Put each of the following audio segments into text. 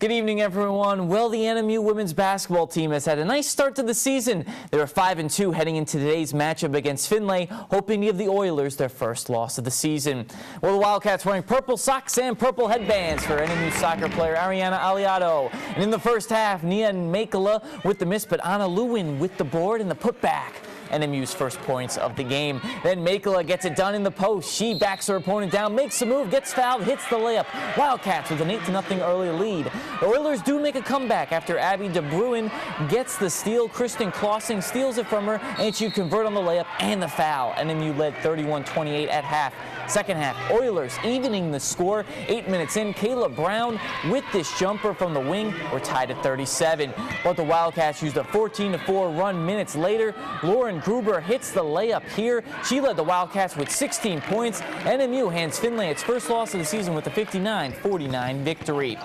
Good evening, everyone. Well, the NMU women's basketball team has had a nice start to the season. They were 5-2 heading into today's matchup against Findlay, hoping to give the Oilers their first loss of the season. Well, the Wildcats wearing purple socks and purple headbands for NMU soccer player Ariana Aliato. And in the first half, Nia Makela with the miss, but Anna Lewin with the board and the putback. NMU's first points of the game. Then Makela gets it done in the post. She backs her opponent down, makes a move, gets fouled, hits the layup. Wildcats with an 8-0 early lead. The Oilers do make a comeback after Abby DeBruin gets the steal. Kristen Clausing steals it from her, and she convert on the layup and the foul. NMU led 31-28 at half. Second half, Oilers evening the score. 8 minutes in, Kayla Brown with this jumper from the wing. We're tied at 37. But the Wildcats used a 14-4 run minutes later. Lauren Gruber hits the layup here. She led the Wildcats with 16 points. NMU hands Findlay its first loss of the season with a 59-49 victory.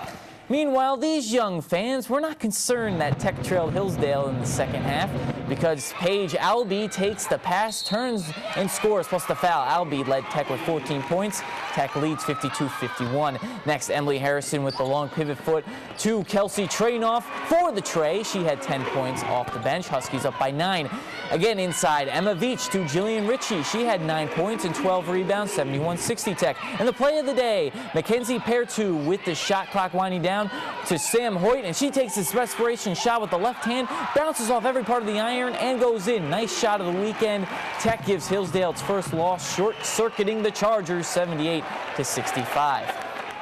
Meanwhile, these young fans were not concerned that Tech trailed Hillsdale in the second half because Paige Albee takes the pass, turns and scores, plus the foul. Albee led Tech with 14 points. Tech leads 52-51. Next, Emily Harrison with the long pivot foot to Kelsey Trainoff for the tray. She had 10 points off the bench. Huskies up by 9. Again inside, Emma Veach to Jillian Ritchie. She had 9 points and 12 rebounds, 71-60 Tech. And the play of the day, Mackenzie Pertu with the shot clock winding down to Sam Hoyt, and she takes this desperation shot with the left hand, bounces off every part of the iron, and goes in. Nice shot of the weekend. Tech gives Hillsdale its first loss, short-circuiting the Chargers 78-65.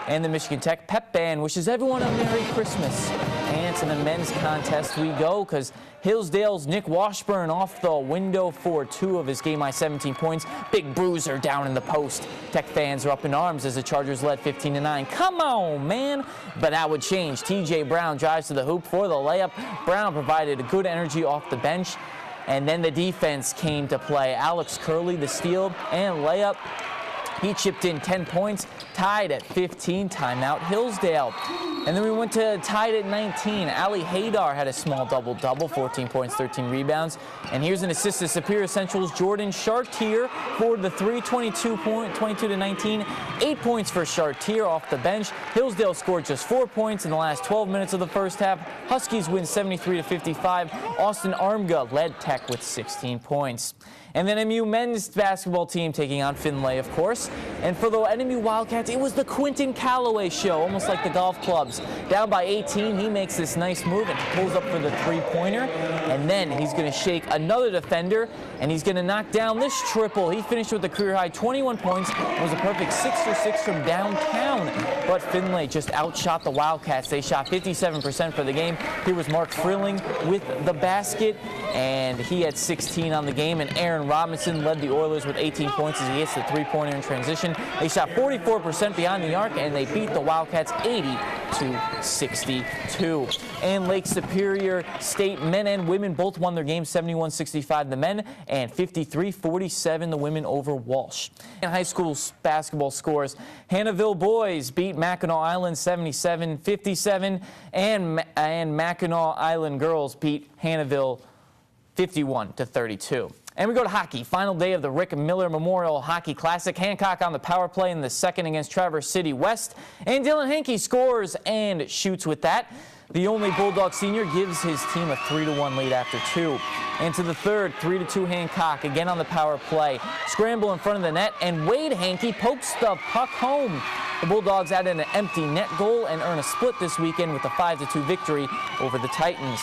And the Michigan Tech pep band wishes everyone a Merry Christmas. And to the men's contest we go, because Hillsdale's Nick Washburn off the window for 2 of his game-high 17 points. Big bruiser down in the post. Tech fans are up in arms as the Chargers led 15-9. Come on, man! But that would change. TJ Brown drives to the hoop for the layup. Brown provided a good energy off the bench. And then the defense came to play. Alex Curley, the steal and layup. He chipped in 10 points, tied at 15, timeout Hillsdale. And then we went to tied at 19. Ali Haydar had a small double-double, 14 points, 13 rebounds. And here's an assist to Superior Central's Jordan Chartier for the 22-19. 8 points for Chartier off the bench. Hillsdale scored just 4 points in the last 12 minutes of the first half. Huskies win 73-55. Austin Armga led Tech with 16 points. And then NMU men's basketball team taking on Findlay, of course. And for the NMU Wildcats, it was the Quentin Calloway show, almost like the golf clubs. Down by 18, he makes this nice move and pulls up for the three-pointer. And then he's going to shake another defender, and he's going to knock down this triple. He finished with a career-high 21 points. It was a perfect 6 for 6 from downtown. But Findlay just outshot the Wildcats. They shot 57% for the game. Here was Mark Frilling with the basket, and he had 16 on the game. And Aaron Robinson led the Oilers with 18 points as he hits the three-pointer in transition. They shot 44% behind the arc, and they beat the Wildcats 80-62. And Lake Superior State men and women both won their game 71-65 the men and 53-47 the women over Walsh. In high school basketball scores, Hannahville boys beat Mackinac Island 77-57, and Mackinac Island girls beat Hannahville 51-32. And we go to hockey. Final day of the Rick Miller Memorial Hockey Classic. Hancock on the power play in the second against Traverse City West. And Dylan Hankey scores and shoots with that. The only Bulldog senior gives his team a 3-1 lead after 2. And to the third, 3-2 Hancock, again on the power play. Scramble in front of the net, and Wade Hankey pokes the puck home. The Bulldogs add in an empty net goal and earn a split this weekend with a 5-2 victory over the Titans.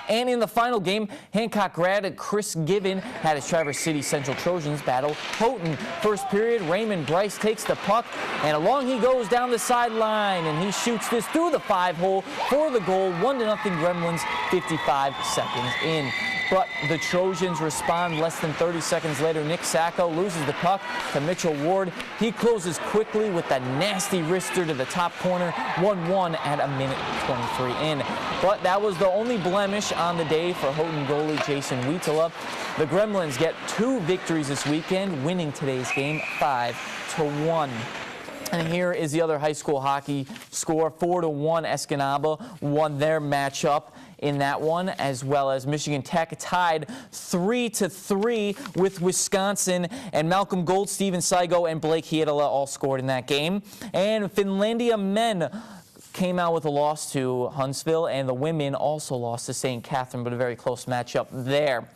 And in the final game, Hancock grad Chris Given had his Traverse City Central Trojans battle Houghton. First period, Raymond Bryce takes the puck, and along he goes down the sideline, and he shoots this through the 5-hole for the goal. 1-0 Gremlins, 55 seconds in. But the Trojans respond less than 30 seconds later. Nick Sacco loses the puck to Mitchell Ward. He closes quickly with a nasty wrister to the top corner. 1-1 at a minute 23 in. But that was the only blemish on the day for Houghton goalie Jason Wheatala. The Gremlins get 2 victories this weekend, winning today's game 5-1. And here is the other high school hockey score. 4-1 Escanaba won their matchup in that one, as well as Michigan Tech tied 3-3 with Wisconsin, and Malcolm Gold, Steven Saigo, and Blake Hietala all scored in that game. And Finlandia men came out with a loss to Huntsville, and the women also lost to St. Catherine, but a very close matchup there.